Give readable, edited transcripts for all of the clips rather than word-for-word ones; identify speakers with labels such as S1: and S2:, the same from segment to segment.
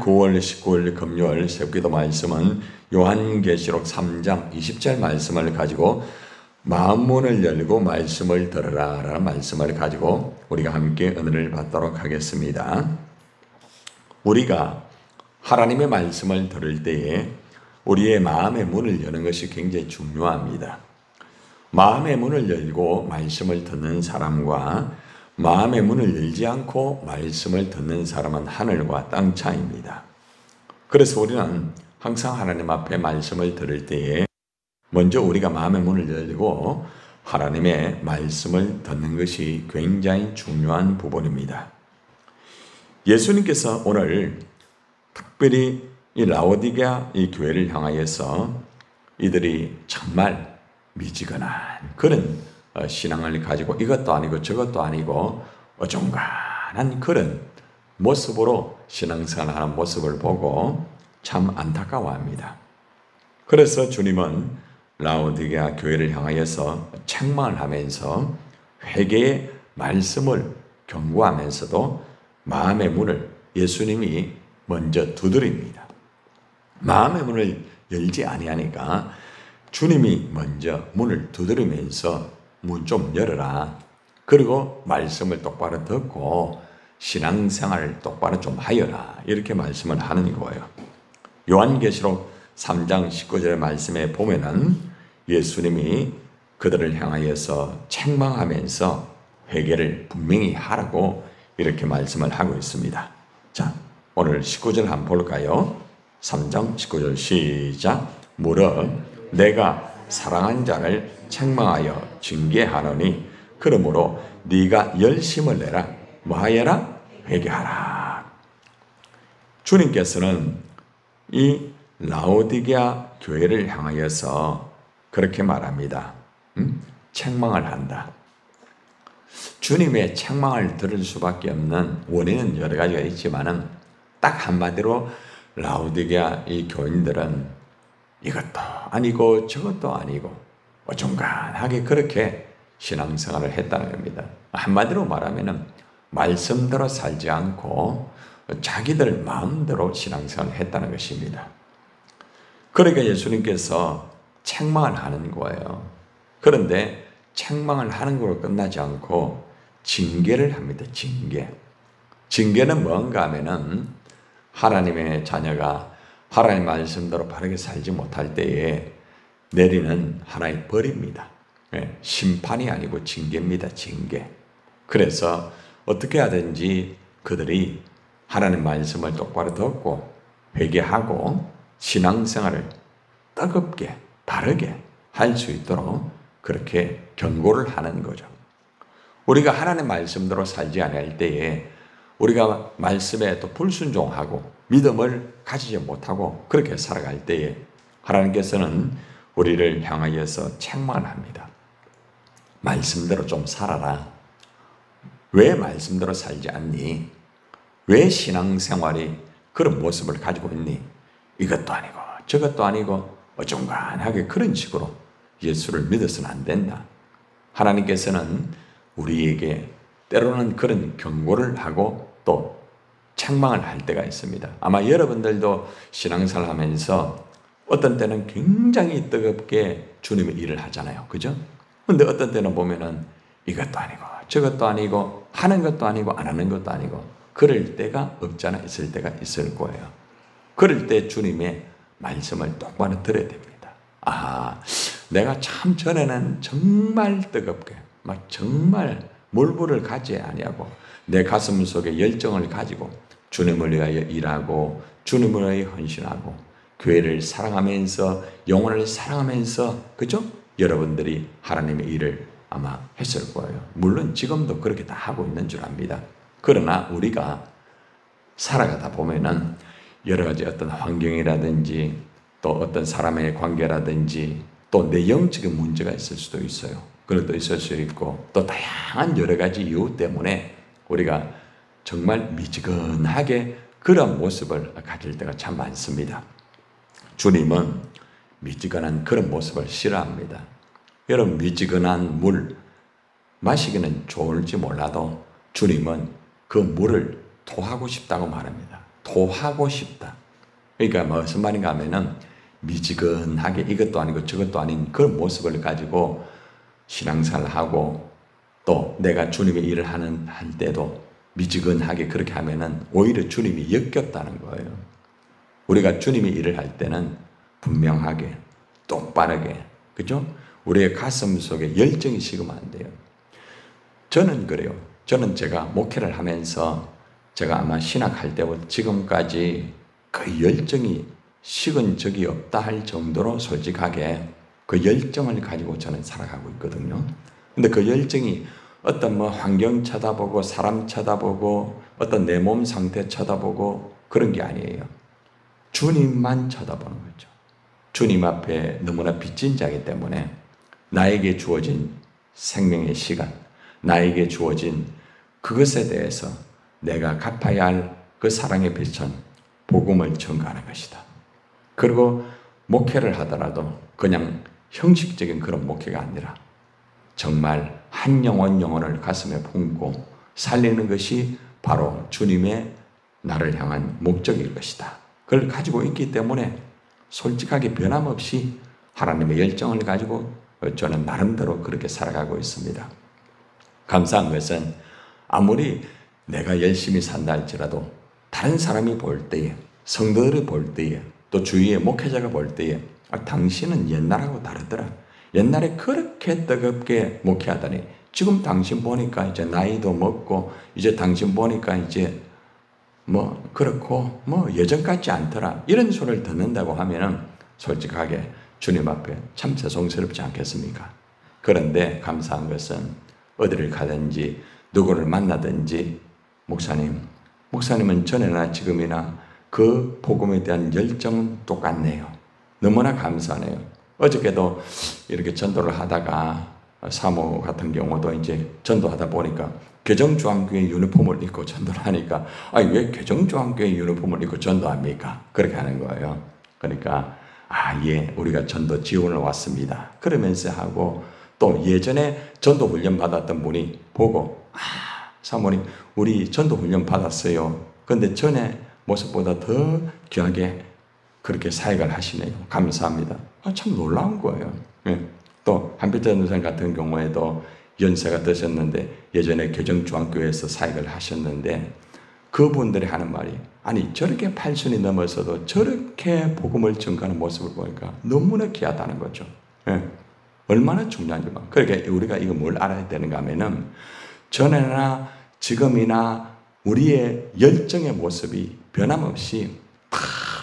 S1: 9월 19일 금요일 새벽기도 말씀은 요한계시록 3장 20절 말씀을 가지고 마음문을 열고 말씀을 들으라 라는 말씀을 가지고 우리가 함께 은혜를 받도록 하겠습니다. 우리가 하나님의 말씀을 들을 때에 우리의 마음의 문을 여는 것이 굉장히 중요합니다. 마음의 문을 열고 말씀을 듣는 사람과 마음의 문을 열지 않고 말씀을 듣는 사람은 하늘과 땅 차이입니다. 그래서 우리는 항상 하나님 앞에 말씀을 들을 때에 먼저 우리가 마음의 문을 열고 하나님의 말씀을 듣는 것이 굉장히 중요한 부분입니다. 예수님께서 오늘 특별히 이 라오디게아 이 교회를 향하여서 이들이 정말 미지근한 그런 신앙을 가지고 이것도 아니고 저것도 아니고 어중간한 그런 모습으로 신앙생활하는 모습을 보고 참 안타까워합니다. 그래서 주님은 라오디게아 교회를 향하여서 책망을 하면서 회개의 말씀을 경고하면서도 마음의 문을 예수님이 먼저 두드립니다. 마음의 문을 열지 아니하니까 주님이 먼저 문을 두드리면서 문 좀 열어라. 그리고 말씀을 똑바로 듣고 신앙생활을 똑바로 좀 하여라. 이렇게 말씀을 하는 거예요. 요한계시록 3장 19절 말씀에 보면은 예수님이 그들을 향하여서 책망하면서 회개를 분명히 하라고 이렇게 말씀을 하고 있습니다. 자, 오늘 19절 한번 볼까요? 3장 19절 시작. 무릇 내가 사랑한 자를 책망하여 징계하노니 그러므로 네가 열심을 내라. 뭐하여라? 회개하라. 주님께서는 이 라오디게아 교회를 향하여서 그렇게 말합니다. 책망을 한다. 주님의 책망을 들을 수밖에 없는 원인은 여러 가지가 있지만은 딱 한마디로 라오디게아 이 교인들은 이것도 아니고 저것도 아니고 어중간하게 그렇게 신앙생활을 했다는 겁니다. 한마디로 말하면은 말씀대로 살지 않고 자기들 마음대로 신앙생활을 했다는 것입니다. 그러니까 예수님께서 책망을 하는 거예요. 그런데 책망을 하는 걸로 끝나지 않고 징계를 합니다. 징계는 뭔가 하면은 하나님의 자녀가 하나님의 말씀대로 바르게 살지 못할 때에 내리는 하나의 벌입니다. 심판이 아니고 징계입니다. 징계. 그래서 어떻게 하든지 그들이 하나님 말씀을 똑바로 듣고 회개하고 신앙생활을 뜨겁게 바르게 할 수 있도록 그렇게 경고를 하는 거죠. 우리가 하나님 말씀대로 살지 않을 때에 우리가 말씀에 또 불순종하고 믿음을 가지지 못하고 그렇게 살아갈 때에 하나님께서는 우리를 향하여서 책망을 합니다. 말씀대로 좀 살아라. 왜 말씀대로 살지 않니? 왜 신앙생활이 그런 모습을 가지고 있니? 이것도 아니고 저것도 아니고 어중간하게 그런 식으로 예수를 믿어서는 안 된다. 하나님께서는 우리에게 때로는 그런 경고를 하고 또 책망을 할 때가 있습니다. 아마 여러분들도 신앙생활 하면서 어떤 때는 굉장히 뜨겁게 주님의 일을 하잖아요. 그죠? 근데 어떤 때는 보면은 이것도 아니고 저것도 아니고 하는 것도 아니고 안 하는 것도 아니고 그럴 때가 없잖아. 있을 때가 있을 거예요. 그럴 때 주님의 말씀을 똑바로 들어야 됩니다. 내가 참 전에는 정말 뜨겁게 막 정말 몰부를 가지 아니하고 내 가슴 속에 열정을 가지고 주님을 위하여 일하고 주님을 위하여 헌신하고 교회를 사랑하면서 영혼을 사랑하면서 그죠? 여러분들이 하나님의 일을 아마 했을 거예요. 물론 지금도 그렇게 다 하고 있는 줄 압니다. 그러나 우리가 살아가다 보면은 여러 가지 어떤 환경이라든지 또 어떤 사람의 관계라든지 또 내 영적인 문제가 있을 수도 있어요. 그것도 있을 수 있고 또 다양한 여러 가지 이유 때문에 우리가 정말 미지근하게 그런 모습을 가질 때가 참 많습니다. 주님은 미지근한 그런 모습을 싫어합니다. 여러분 미지근한 물 마시기는 좋을지 몰라도 주님은 그 물을 토하고 싶다고 말합니다. 토하고 싶다. 그러니까 무슨 말인가 하면은 미지근하게 이것도 아니고 저것도 아닌 그런 모습을 가지고 신앙생활을 하고 또 내가 주님의 일을 할 때도 미지근하게 그렇게 하면은 오히려 주님이 역겹다는 거예요. 우리가 주님의 일을 할 때는 분명하게 똑바르게, 그죠? 우리의 가슴 속에 열정이 식으면 안 돼요. 저는 그래요. 저는 제가 목회를 하면서 제가 아마 신학할 때부터 지금까지 그 열정이 식은 적이 없다 할 정도로 솔직하게 그 열정을 가지고 저는 살아가고 있거든요. 근데 그 열정이 어떤 뭐 환경 쳐다보고 사람 쳐다보고 어떤 내 몸 상태 쳐다보고 그런 게 아니에요. 주님만 쳐다보는 거죠. 주님 앞에 너무나 빚진 자이기 때문에 나에게 주어진 생명의 시간, 나에게 주어진 그것에 대해서 내가 갚아야 할 그 사랑의 빚은 복음을 전가하는 것이다. 그리고 목회를 하더라도 그냥 형식적인 그런 목회가 아니라 정말 한 영혼을 가슴에 품고 살리는 것이 바로 주님의 나를 향한 목적일 것이다. 그걸 가지고 있기 때문에 솔직하게 변함없이 하나님의 열정을 가지고 저는 나름대로 그렇게 살아가고 있습니다. 감사한 것은 아무리 내가 열심히 산다 할지라도 다른 사람이 볼 때에, 성도들이 볼 때에, 또 주위의 목회자가 볼 때에 당신은 옛날하고 다르더라. 옛날에 그렇게 뜨겁게 목회하다니 지금 당신 보니까 이제 나이도 먹고 이제 당신 보니까 이제 뭐 그렇고 뭐 예전 같지 않더라. 이런 소리를 듣는다고 하면은 솔직하게 주님 앞에 참 죄송스럽지 않겠습니까? 그런데 감사한 것은 어디를 가든지 누구를 만나든지 목사님은 전에나 지금이나 그 복음에 대한 열정은 똑같네요. 너무나 감사하네요. 어저께도 이렇게 전도를 하다가 사모 같은 경우도 이제 전도하다 보니까 개정중앙교회 유니폼을 입고 전도를 하니까 왜 개정중앙교회 유니폼을 입고 전도합니까? 그렇게 하는 거예요. 그러니까 예, 우리가 전도 지원을 왔습니다. 그러면서 하고 또 예전에 전도 훈련 받았던 분이 보고 사모님 우리 전도 훈련 받았어요. 그런데 전에 모습보다 더 귀하게 그렇게 사역을 하시네요. 감사합니다. 참 놀라운 거예요. 예. 또 한필자 전도사님 같은 경우에도 연세가 드셨는데 예전에 개정중앙교회에서 사역을 하셨는데 그분들이 하는 말이 저렇게 80이 넘어서도 저렇게 복음을 전가하는 모습을 보니까 너무나 귀하다는 거죠. 예. 얼마나 중요한지. 그러니까 우리가 이거 뭘 알아야 되는가 하면은 전에나 지금이나 우리의 열정의 모습이 변함없이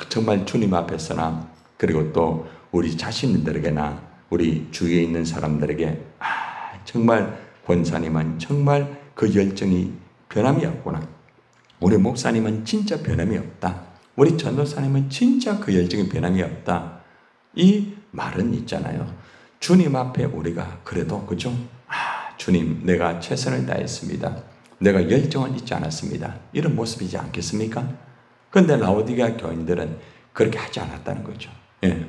S1: 정말 주님 앞에서나 그리고 또 우리 자신들에게나 우리 주위에 있는 사람들에게 정말 권사님은 정말 그 열정이 변함이 없구나. 우리 목사님은 진짜 변함이 없다. 우리 전도사님은 진짜 그 열정이 변함이 없다. 이 말은 있잖아요. 주님 앞에 우리가 그래도 그죠? 주님 내가 최선을 다했습니다. 내가 열정을 잊지 않았습니다. 이런 모습이지 않겠습니까? 그런데 라오디게아 교인들은 그렇게 하지 않았다는 거죠. 예.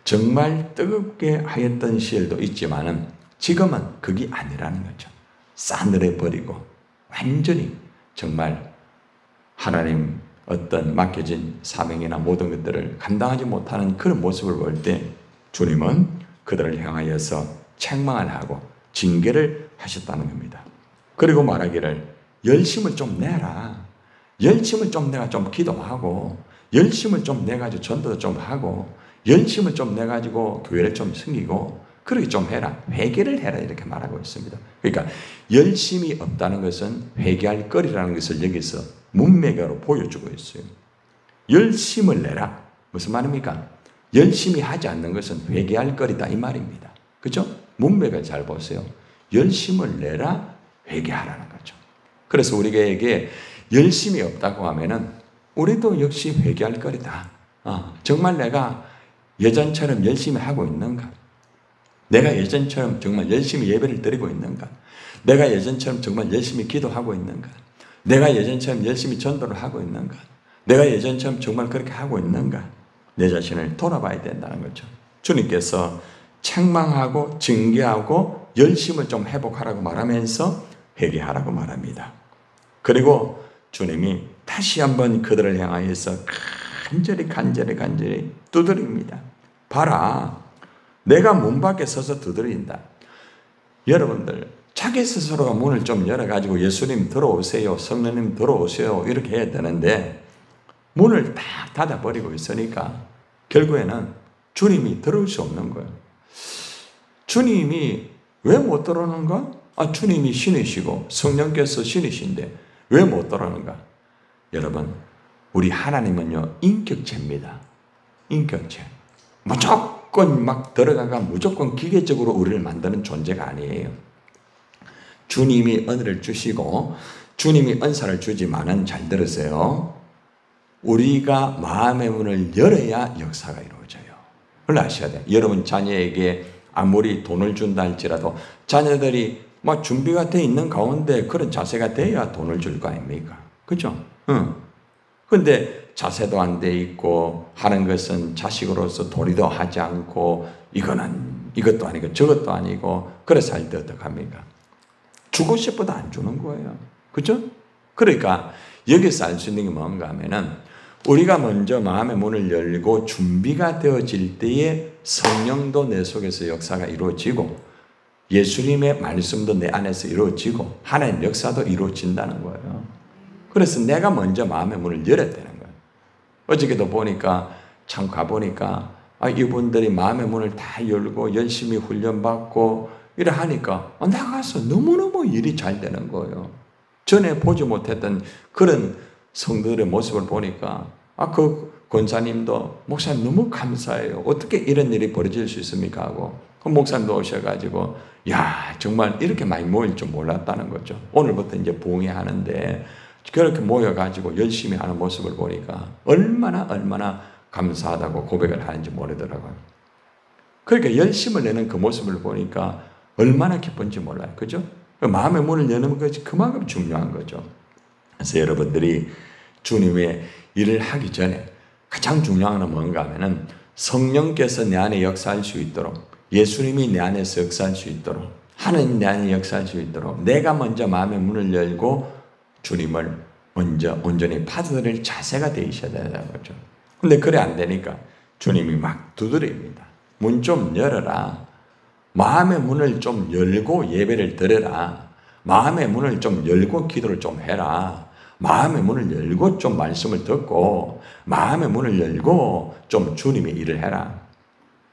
S1: 정말 뜨겁게 하였던 시절도 있지만은 지금은 그게 아니라는 거죠. 싸늘해 버리고 완전히 정말 하나님 어떤 맡겨진 사명이나 모든 것들을 감당하지 못하는 그런 모습을 볼 때 주님은 그들을 향하여서 책망을 하고 징계를 하셨다는 겁니다. 그리고 말하기를 열심을 좀 내라. 열심을 좀 내가 좀 기도하고 열심을 좀 내가지고 전도도 좀 하고 열심을 좀 내가지고 교회를 좀 섬기고 그렇게 좀 해라. 회개를 해라. 이렇게 말하고 있습니다. 그러니까 열심이 없다는 것은 회개할 거리라는 것을 여기서 문맥으로 보여주고 있어요. 열심을 내라. 무슨 말입니까? 열심히 하지 않는 것은 회개할 거리다 이 말입니다. 그렇죠? 문맥을 잘 보세요. 열심을 내라. 회개하라는 거죠. 그래서 우리에게 열심이 없다고 하면은 우리도 역시 회개할 거리다. 정말 내가 예전처럼 열심히 하고 있는가? 내가 예전처럼 정말 열심히 예배를 드리고 있는가? 내가 예전처럼 정말 열심히 기도하고 있는가? 내가 예전처럼 열심히 전도를 하고 있는가? 내가 예전처럼 정말 그렇게 하고 있는가? 내 자신을 돌아봐야 된다는 거죠. 주님께서 책망하고 징계하고 열심을 좀 회복하라고 말하면서 회개하라고 말합니다. 그리고 주님이 다시 한번 그들을 향하여서 간절히 두드립니다. 봐라, 내가 문 밖에 서서 두드린다. 여러분들, 자기 스스로가 문을 좀 열어가지고 예수님 들어오세요, 성령님 들어오세요 이렇게 해야 되는데 문을 딱 닫아버리고 있으니까 결국에는 주님이 들어올 수 없는 거예요. 주님이 왜 못 들어오는가? 주님이 신이시고 성령께서 신이신데 왜 못 들어오는가? 여러분, 우리 하나님은요, 인격체입니다. 인격체. 무조건 막 들어가가 무조건 기계적으로 우리를 만드는 존재가 아니에요. 주님이 은혜를 주시고 주님이 은사를 주지만은 잘 들으세요. 우리가 마음의 문을 열어야 역사가 이루어져요. 그걸 아셔야 돼요. 여러분 자녀에게 아무리 돈을 준다 할지라도 자녀들이 막 준비가 돼 있는 가운데 그런 자세가 돼야 돈을 줄 거 아닙니까? 그죠? 근데 자세도 안 돼 있고 하는 것은 자식으로서 도리도 하지 않고 이것도 아니고 저것도 아니고 그래서 할 때 어떡합니까? 주고 싶어도 안 주는 거예요. 그죠? 그러니까 여기서 알 수 있는 게 뭔가 하면은 우리가 먼저 마음의 문을 열고 준비가 되어질 때에 성령도 내 속에서 역사가 이루어지고 예수님의 말씀도 내 안에서 이루어지고 하나님 역사도 이루어진다는 거예요. 그래서 내가 먼저 마음의 문을 열어야 되는 거예요. 어저께도 보니까 참 가보니까 이분들이 마음의 문을 다 열고 열심히 훈련받고 이래 하니까 나가서 너무너무 일이 잘 되는 거예요. 전에 보지 못했던 그런 성도들의 모습을 보니까 그 권사님도 목사님 너무 감사해요. 어떻게 이런 일이 벌어질 수 있습니까? 하고 그 목사님도 오셔가지고 야 정말 이렇게 많이 모일 줄 몰랐다는 거죠. 오늘부터 이제 부흥회하는데 그렇게 모여가지고 열심히 하는 모습을 보니까 얼마나 감사하다고 고백을 하는지 모르더라고요. 그러니까 열심을 내는 그 모습을 보니까 얼마나 기쁜지 몰라요. 그죠? 마음의 문을 여는 것이 그만큼 중요한 거죠. 그래서 여러분들이 주님의 일을 하기 전에 가장 중요한 건 뭔가 하면은 성령께서 내 안에 역사할 수 있도록 예수님이 내 안에서 역사할 수 있도록 하나님 내 안에 역사할 수 있도록 내가 먼저 마음의 문을 열고 주님을 먼저 온전히 받아들일 자세가 되셔야 된다는 거죠. 근데 그래 안 되니까 주님이 막 두드립니다. 문 좀 열어라. 마음의 문을 좀 열고 예배를 드려라. 마음의 문을 좀 열고 기도를 좀 해라. 마음의 문을 열고 좀 말씀을 듣고 마음의 문을 열고 좀 주님의 일을 해라.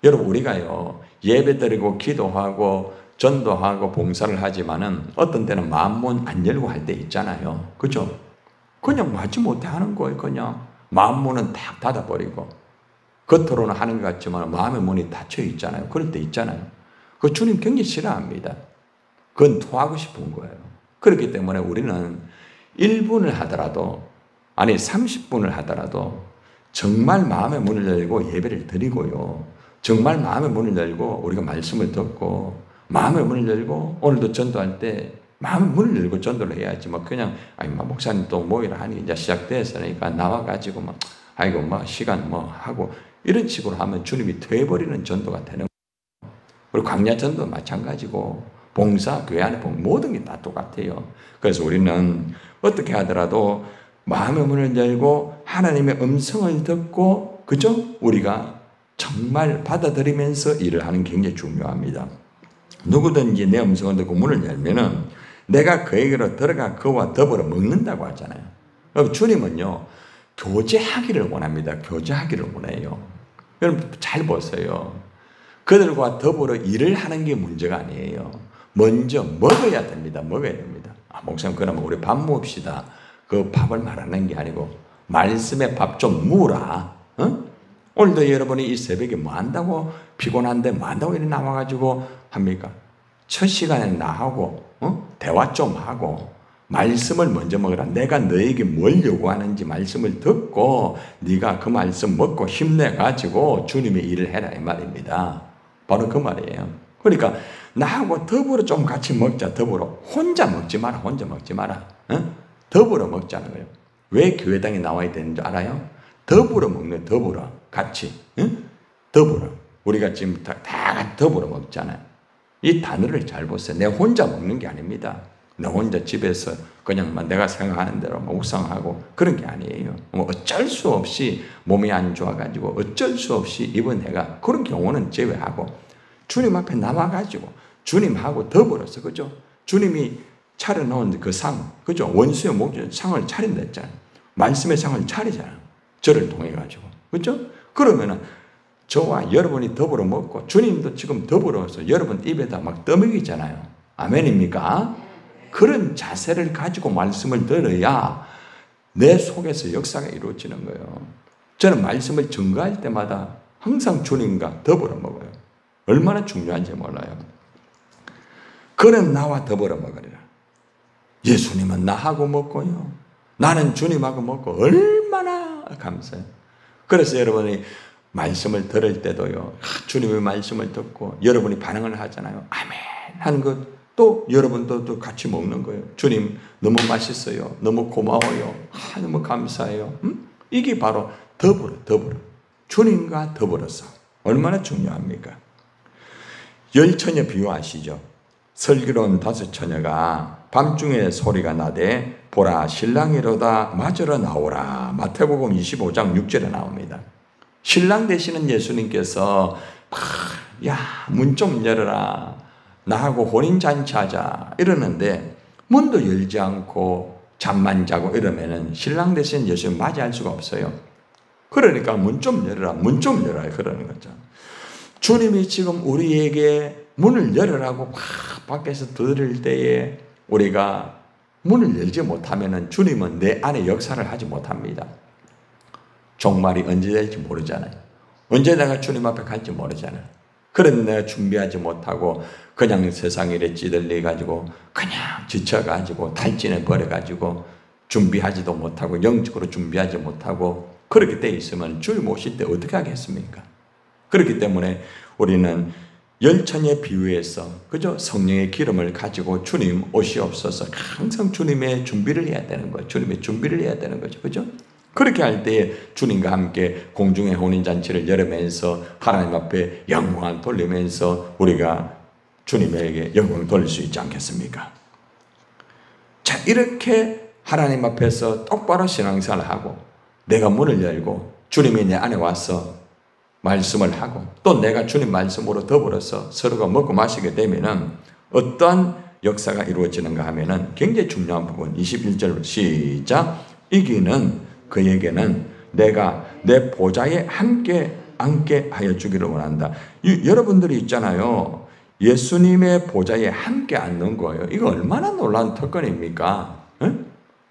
S1: 여러분 우리가요 예배 드리고 기도하고 전도하고 봉사를 하지만은 어떤 때는 마음문 안 열고 할 때 있잖아요. 그죠? 그냥 하지 못해 하는 거예요. 그냥 마음문은 딱 닫아버리고 겉으로는 하는 것 같지만 마음의 문이 닫혀 있잖아요. 그럴 때 있잖아요. 그 주님 굉장히 싫어합니다. 그건 토하고 싶은 거예요. 그렇기 때문에 우리는 1분을 하더라도 아니 30분을 하더라도 정말 마음의 문을 열고 예배를 드리고요. 정말 마음의 문을 열고 우리가 말씀을 듣고 마음의 문을 열고 오늘도 전도할 때 마음의 문을 열고 전도를 해야지 뭐 그냥 목사님 또 모이라 하니 이제 시작됐으니까 나와가지고 시간 하고 이런 식으로 하면 주님이 퇴버리는 전도가 되는 거예요. 그리고 광야 전도 마찬가지고 봉사, 교회 안에 모든 게 다 똑같아요. 그래서 우리는 어떻게 하더라도 마음의 문을 열고 하나님의 음성을 듣고 그죠? 우리가 정말 받아들이면서 일을 하는 게 굉장히 중요합니다. 누구든지 내 음성을 듣고 문을 열면은 내가 그에게로 들어가 그와 더불어 먹는다고 하잖아요. 주님은요 교제하기를 원합니다. 교제하기를 원해요. 여러분 잘 보세요. 그들과 더불어 일을 하는 게 문제가 아니에요. 먼저 먹어야 됩니다. 먹어야 됩니다. 목사님 그러면 우리 밥 먹읍시다. 그 밥을 말하는 게 아니고 말씀에 밥 좀 무라. 오늘도 여러분이 이 새벽에 뭐 한다고 피곤한데 뭐 한다고 이렇게 나와가지고 합니까? 첫 시간에 나하고 대화 좀 하고 말씀을 먼저 먹으라. 내가 너에게 뭘 요구하는지 말씀을 듣고 네가 그 말씀 먹고 힘내가지고 주님의 일을 해라 이 말입니다. 바로 그 말이에요. 그러니까 나하고 더불어 좀 같이 먹자. 더불어. 혼자 먹지 마라. 혼자 먹지 마라. 더불어 먹자는 거예요. 왜 교회당에 나와야 되는 줄 알아요? 더불어 먹는 더불어. 같이. 더불어. 우리가 지금 다 더불어 먹잖아요. 이 단어를 잘 보세요. 내가 혼자 먹는 게 아닙니다. 너 혼자 집에서 그냥 내가 생각하는 대로 묵상하고 그런 게 아니에요. 어쩔 수 없이 몸이 안 좋아가지고 어쩔 수 없이 입은 해가 그런 경우는 제외하고 주님 앞에 남아가지고 주님하고 더불어서, 그죠? 주님이 차려놓은 그 상, 그죠? 원수의 목적 상을 차린다 했잖아요. 말씀의 상을 차리잖아요. 저를 통해가지고. 그죠? 그러면은 저와 여러분이 더불어 먹고 주님도 지금 더불어서 여러분 입에다 막 떠먹이잖아요. 아멘입니까? 그런 자세를 가지고 말씀을 들어야 내 속에서 역사가 이루어지는 거예요. 저는 말씀을 증거할 때마다 항상 주님과 더불어 먹어요. 얼마나 중요한지 몰라요. 그는 나와 더불어 먹으리라. 예수님은 나하고 먹고요. 나는 주님하고 먹고 얼마나 감사해요. 그래서 여러분이 말씀을 들을 때도요, 주님의 말씀을 듣고 여러분이 반응을 하잖아요. 아멘 하는 것, 또 여러분도 또 같이 먹는 거예요. 주님 너무 맛있어요. 너무 고마워요. 너무 감사해요. 이게 바로 더불어 주님과 더불어서 얼마나 중요합니까? 열처녀 비유 아시죠? 슬기로운 5처녀가 밤중에 소리가 나되 보라 신랑이로다 맞으러 나오라. 마태복음 25장 6절에 나옵니다. 신랑 되시는 예수님께서 야, 문 좀 열어라. 나하고 혼인잔치하자 이러는데 문도 열지 않고 잠만 자고 이러면은 신랑 되시는 예수님 맞이할 수가 없어요. 그러니까 문 좀 열어라. 문 좀 열어라 그러는 거죠. 주님이 지금 우리에게 문을 열으라고 밖에서 두드릴 때에 우리가 문을 열지 못하면은 주님은 내 안에 역사를 하지 못합니다. 종말이 언제 될지 모르잖아요. 언제 내가 주님 앞에 갈지 모르잖아요. 그런 내가 준비하지 못하고 그냥 세상 일에 찌들려 가지고 그냥 지쳐 가지고 탈진해 버려 가지고 준비하지도 못하고 영적으로 준비하지 못하고 그렇게 돼 있으면 주님 오실 때 어떻게 하겠습니까? 그렇기 때문에 우리는 열처녀의 비유에서, 그죠? 성령의 기름을 가지고 주님 오시옵소서 항상 주님의 준비를 해야 되는 거예요. 주님의 준비를 해야 되는 거죠. 그죠? 그렇게 할 때에 주님과 함께 공중의 혼인잔치를 열으면서 하나님 앞에 영광을 돌리면서 우리가 주님에게 영광을 돌릴 수 있지 않겠습니까? 자, 이렇게 하나님 앞에서 똑바로 신앙생활을 하고 내가 문을 열고 주님이 내 안에 와서 말씀을 하고 또 내가 주님 말씀으로 더불어서 서로가 먹고 마시게 되면은 어떤 역사가 이루어지는가 하면은 굉장히 중요한 부분 21절 시작. 이기는 그에게는 내가 내 보좌에 함께 앉게 하여 주기를 원한다. 여러분들이 있잖아요. 예수님의 보좌에 함께 앉는 거예요. 이거 얼마나 놀라운 특권입니까? 에?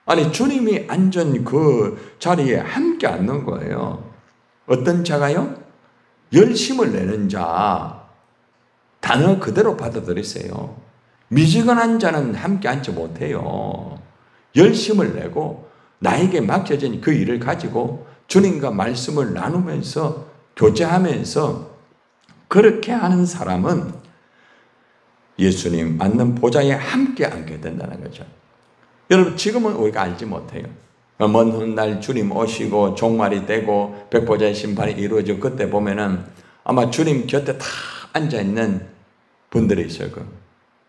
S1: 아니 주님이 앉은 그 자리에 함께 앉는 거예요. 어떤 자가요? 열심을 내는 자. 단어 그대로 받아들이세요. 미지근한 자는 함께 앉지 못해요. 열심을 내고 나에게 맡겨진 그 일을 가지고 주님과 말씀을 나누면서 교제하면서 그렇게 하는 사람은 예수님 앉는 보좌에 함께 앉게 된다는 거죠. 여러분 지금은 우리가 알지 못해요. 먼 훗날 주님 오시고 종말이 되고 백보자의 심판이 이루어지고 그때 보면은 아마 주님 곁에 다 앉아있는 분들이 있을 거예요.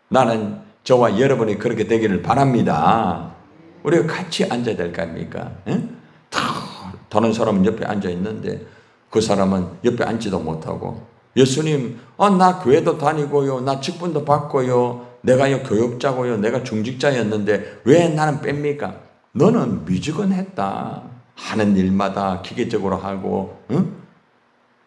S1: 나는 저와 여러분이 그렇게 되기를 바랍니다. 우리가 같이 앉아야 될 거 아닙니까? 다른 사람은 옆에 앉아있는데 그 사람은 옆에 앉지도 못하고 예수님 나 교회도 다니고요. 나 직분도 받고요. 내가 교육자고요. 내가 중직자였는데 왜 나는 뺍니까? 너는 미지근했다. 하는 일마다 기계적으로 하고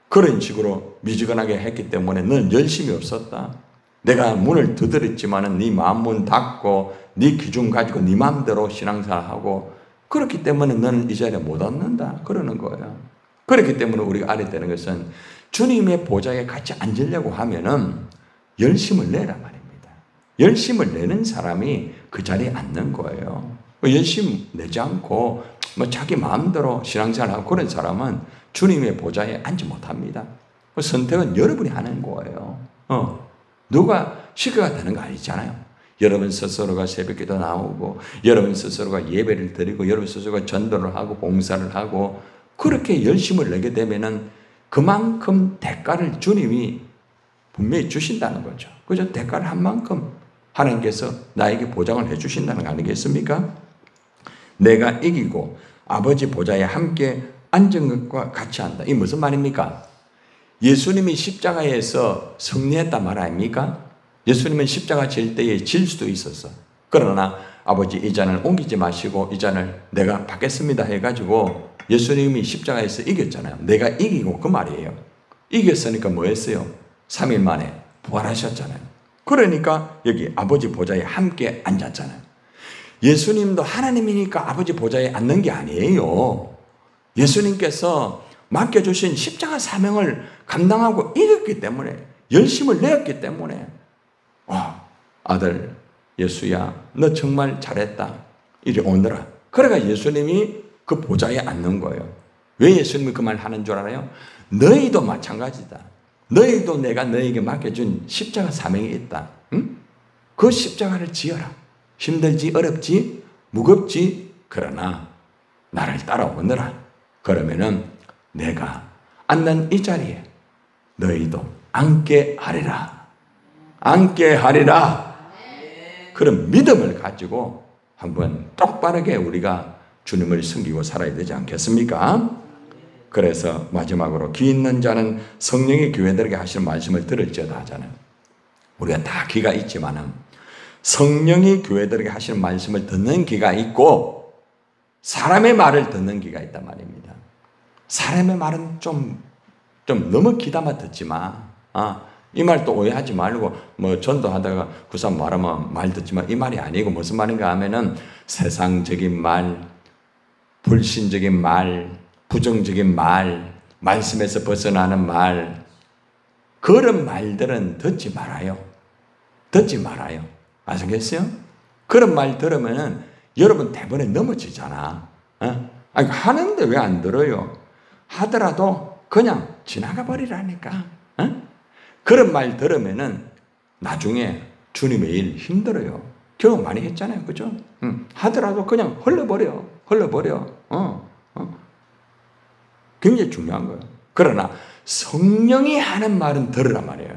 S1: 그런 식으로 미지근하게 했기 때문에 너는 열심히 없었다. 내가 문을 두드렸지만은 네 마음 문 닫고 네 기준 가지고 네 마음대로 신앙생활하고 그렇기 때문에 너는 이 자리에 못 앉는다. 그러는 거예요. 그렇기 때문에 우리가 알아야 되는 것은 주님의 보좌에 같이 앉으려고 하면은 열심을 내라 말입니다. 열심을 내는 사람이 그 자리에 앉는 거예요. 열심 내지 않고 자기 마음대로 신앙생활하고 그런 사람은 주님의 보좌에 앉지 못합니다. 선택은 여러분이 하는 거예요. 누가 시켜가 되는 거 아니잖아요. 여러분 스스로가 새벽기도 나오고 여러분 스스로가 예배를 드리고 여러분 스스로가 전도를 하고 봉사를 하고 그렇게 열심을 내게 되면은 그만큼 대가를 주님이 분명히 주신다는 거죠. 그죠? 대가를 한 만큼 하나님께서 나에게 보장을 해주신다는 거 아니겠습니까? 내가 이기고 아버지 보좌에 함께 앉은 것과 같이 한다. 이게 무슨 말입니까? 예수님이 십자가에서 승리했단 말 아닙니까? 예수님은 십자가 질 때에 질 수도 있었어. 그러나 아버지 이 잔을 옮기지 마시고 이 잔을 내가 받겠습니다 해가지고 예수님이 십자가에서 이겼잖아요. 내가 이기고 그 말이에요. 이겼으니까 뭐 했어요? 3일 만에 부활하셨잖아요. 그러니까 여기 아버지 보좌에 함께 앉았잖아요. 예수님도 하나님이니까 아버지 보좌에 앉는 게 아니에요. 예수님께서 맡겨주신 십자가 사명을 감당하고 이겼기 때문에, 열심을 내었기 때문에, 아들 예수야 너 정말 잘했다 이리 오너라. 그래가 예수님이 그 보좌에 앉는 거예요. 왜 예수님이 그 말 하는 줄 알아요? 너희도 마찬가지다. 너희도 내가 너에게 맡겨준 십자가 사명이 있다. 응? 그 십자가를 지어라. 힘들지 어렵지 무겁지 그러나 나를 따라오너라. 그러면은 내가 앉는 이 자리에 너희도 앉게 하리라. 앉게 하리라. 그런 믿음을 가지고 한번 똑바르게 우리가 주님을 섬기고 살아야 되지 않겠습니까? 그래서 마지막으로 귀 있는 자는 성령의 교회들에게 하시는 말씀을 들을지어다 하잖아요. 우리가 다 귀가 있지만은 성령이 교회들에게 하시는 말씀을 듣는 귀가 있고 사람의 말을 듣는 귀가 있단 말입니다. 사람의 말은 좀 너무 귀담아 듣지 마. 이 말 또 오해하지 말고 뭐 전도하다가 그 사람 말하면 말 듣지 마. 이 말이 아니고 무슨 말인가 하면은 세상적인 말, 불신적인 말, 부정적인 말, 말씀에서 벗어나는 말, 그런 말들은 듣지 말아요. 듣지 말아요. 아시겠어요? 그런 말 들으면은 여러분 대본에 넘어지잖아. 아니, 하는데 왜 안 들어요? 하더라도 그냥 지나가 버리라니까. 그런 말 들으면은 나중에 주님의 일 힘들어요. 경험 많이 했잖아요. 그죠? 하더라도 그냥 흘러버려. 굉장히 중요한 거예요. 그러나 성령이 하는 말은 들으란 말이에요.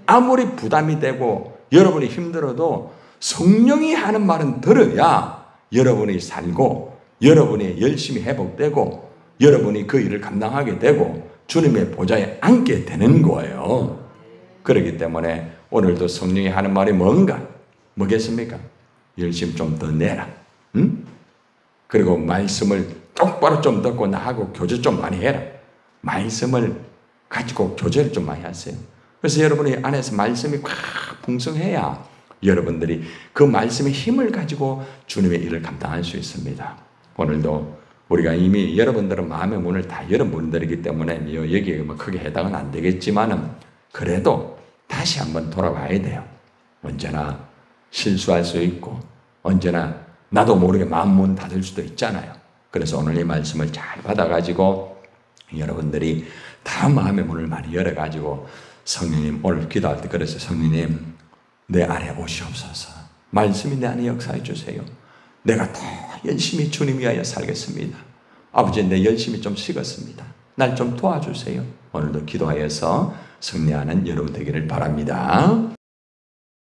S1: 아무리 부담이 되고 여러분이 힘들어도 성령이 하는 말은 들어야 여러분이 살고 여러분이 열심히 회복되고 여러분이 그 일을 감당하게 되고 주님의 보좌에 앉게 되는 거예요. 그렇기 때문에 오늘도 성령이 하는 말이 뭐겠습니까? 열심히 좀 더 내라. 그리고 말씀을 똑바로 좀 듣고 나하고 교제 좀 많이 해라. 말씀을 가지고 교제를 좀 많이 하세요. 그래서 여러분이 안에서 말씀이 꽉 풍성해야 여러분들이 그 말씀의 힘을 가지고 주님의 일을 감당할 수 있습니다. 오늘도 우리가 이미 여러분들은 마음의 문을 다 열은 분들이기 때문에 여기에 뭐 크게 해당은 안 되겠지만은 그래도 다시 한번 돌아와야 돼요. 언제나 실수할 수 있고 언제나 나도 모르게 마음 문 닫을 수도 있잖아요. 그래서 오늘 이 말씀을 잘 받아가지고 여러분들이 다 마음의 문을 많이 열어가지고 성령님 오늘 기도할 때 그래서 성령님 내 안에 오시옵소서. 말씀이 내 안에 역사해 주세요. 내가 더 열심히 주님 위하여 살겠습니다. 아버지 내 열심히 좀 식었습니다. 날 좀 도와주세요. 오늘도 기도하여서 승리하는 여러분 되기를 바랍니다.